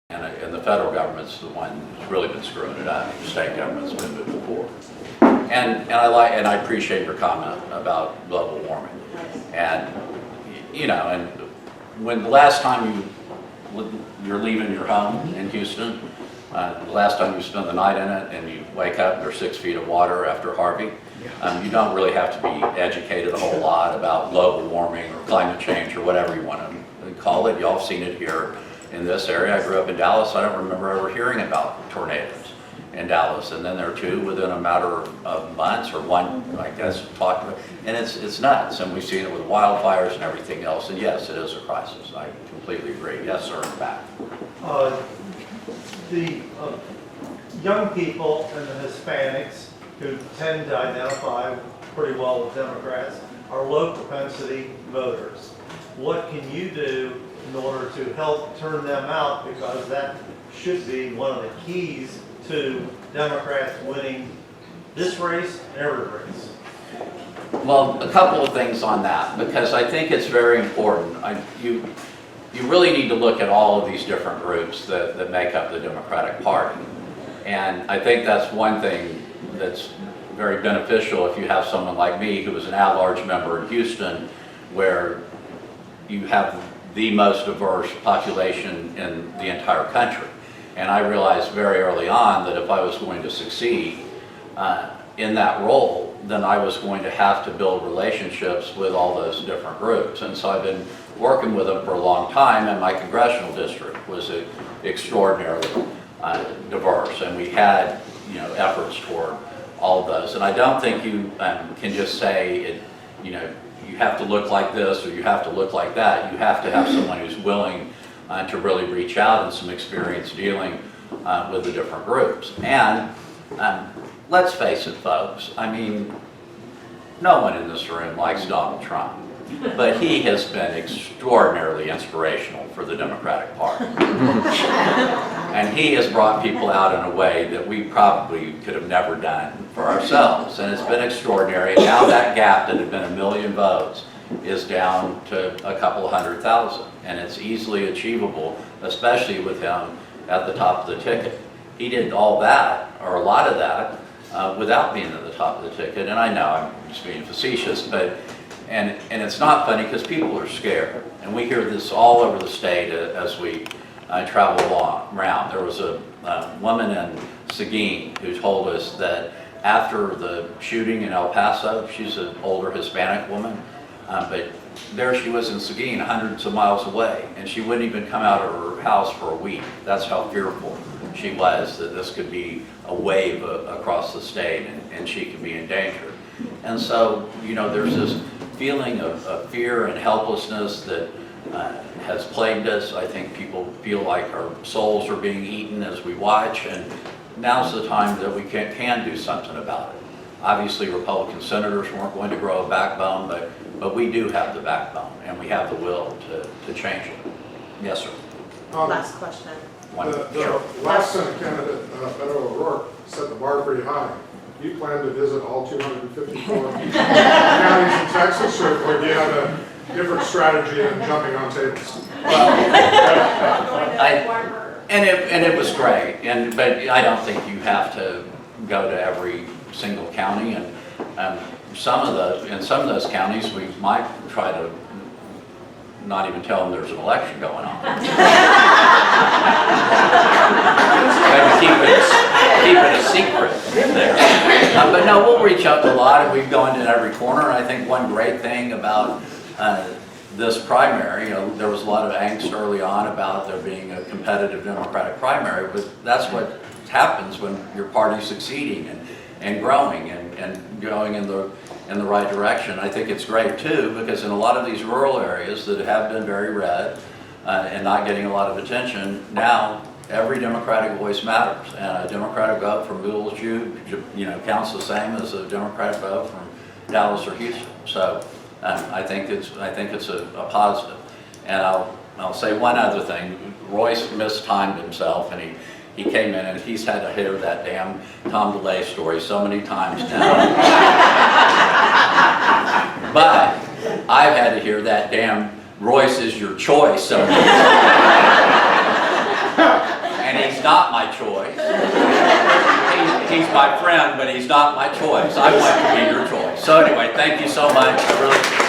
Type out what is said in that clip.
And the federal government's the one who's really been screwing it up. The state government's been moving forward. And I appreciate your comment about global warming. And and when the last time you're leaving your home in Houston, the last time you spend the night in it and you wake up, there's 6 feet of water after Harvey. You don't really have to be educated a whole lot about global warming or climate change or whatever you want to call it. Y'all have seen it here in this area. I grew up in Dallas. I don't remember ever hearing about tornadoes in Dallas, and then there are 2 within a matter of months, or one, I guess, talked about, and it's nuts. And we've seen it with wildfires and everything else. And yes, it is a crisis. I completely agree. Yes, sir. In fact, the young people and the Hispanics who tend to identify pretty well with Democrats are low propensity voters. What can you do in order to help turn them out, because that should be one of the keys to Democrats winning this race and every race? well, a couple of things on that, because I think it's very important. You really need to look at all of these different groups that make up the Democratic Party. And I think that's one thing that's very beneficial if you have someone like me who is an at-large member in Houston, where you have the most diverse population in the entire country. And I realized very early on that if I was going to succeed in that role, then I was going to have to build relationships with all those different groups. And so I've been working with them for a long time, and my congressional district was extraordinarily diverse, and we had efforts toward all of those. And I don't think you can just say you have to look like this or you have to look like that. You have to have someone who's willing to really reach out and some experience dealing with the different groups. And let's face it, folks, I mean, no one in this room likes Donald Trump, but he has been extraordinarily inspirational for the Democratic Party. And he has brought people out in a way that we probably could have never done for ourselves. And it's been extraordinary. And now that gap that had been 1 million votes is down to a couple of 100,000. And it's easily achievable, especially with him at the top of the ticket. He did all that, or a lot of that, without being at the top of the ticket. And I know I'm just being facetious, but and it's not funny because people are scared. And we hear this all over the state as we travel around. There was a woman in Seguin who told us that after the shooting in El Paso, she's an older Hispanic woman, but there she was in Seguin, hundreds of miles away, and she wouldn't even come out of her house for a week. That's how fearful she was that this could be a wave across the state and she could be in danger. And so, there's this feeling of fear and helplessness that has plagued us. I think people feel like our souls are being eaten as we watch, and now's the time that we can do something about it. Obviously, Republican senators weren't going to grow a backbone, but we do have the backbone, and we have the will to change it. Yes, sir. Last question. The last Senate candidate, Beto O'Rourke, set the bar pretty high. Do you plan to visit all 254 counties in Texas, or do you have a different strategy than jumping on tables? And it was great, but I don't think you have to go to every single county. And in some of those counties, we might try to not even tell them there's an election going on. Maybe keep it a secret there. But no, we'll reach out to a lot, and we've gone in every corner. And I think one great thing about this primary, there was a lot of angst early on about there being a competitive Democratic primary, but that's what happens when your party's succeeding and growing and going in the right direction. I think it's great too, because in a lot of these rural areas that have been very red and not getting a lot of attention, now every Democratic voice matters, and a Democratic vote from Louisville counts the same as a Democratic vote from Dallas or Houston. So I think it's a positive. And I'll say one other thing. Royce mistimed himself, and he came in, and he's had to hear that damn Tom DeLay story so many times now. But I've had to hear that damn Royce is your choice so many times. and he's not my choice. He's my friend, but he's not my choice. I want to be your choice. So anyway, thank you so much. I really